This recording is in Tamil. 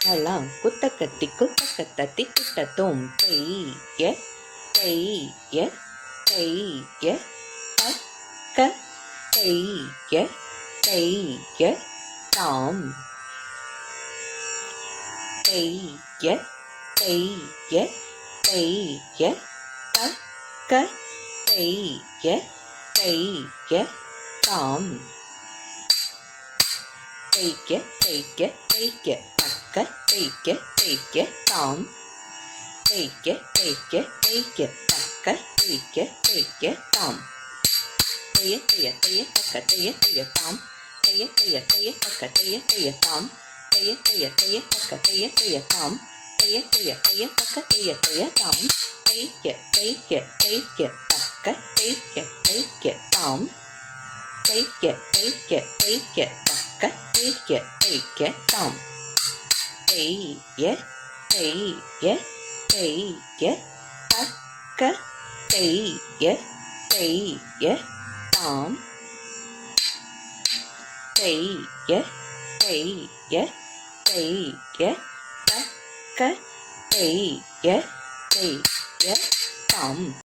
தளம் குத்தக்கத்தி குத்தக்கத்தத்தி குட்டத்தும் தெய்ய தெய்ய தெய்ய தக்க தெய்ய தெய்ய தாம் தெய்ய தெய்ய தெய்ய தக்க தெய்ய தெய்ய தாம் தெய்ய தெய்ய தெய்ய தக்க தெய்ய தெய்ய தாம் தெய்ய தெய்ய தெய்ய தக்க தெய்ய தெய்ய தாம் தெய்ய தெய்ய தெய்ய தக்க தெய்ய தெய்ய தாம் தெய்ய தெய்ய தெய்ய தக்க தெய்ய தெய்ய தாம் தெய்ய தெய்ய தெய்ய தக்க தெய்ய தெய்ய தாம் தெய்ய தெய்ய தெய்ய தக்க தெய்ய தெய்ய தாம் தெய்ய தெய்ய தெய்ய தக்க தெய்ய தெய்ய தாம் தெய்ய தெய்ய தெய்ய தக்க தெய்ய தெய்ய தாம் தெய்ய தெய்ய தெய்ய தக்க தெய்ய தெய்ய தாம் தெய்ய தெய்ய தெய்ய தக்க தெய்ய தெய்ய தாம்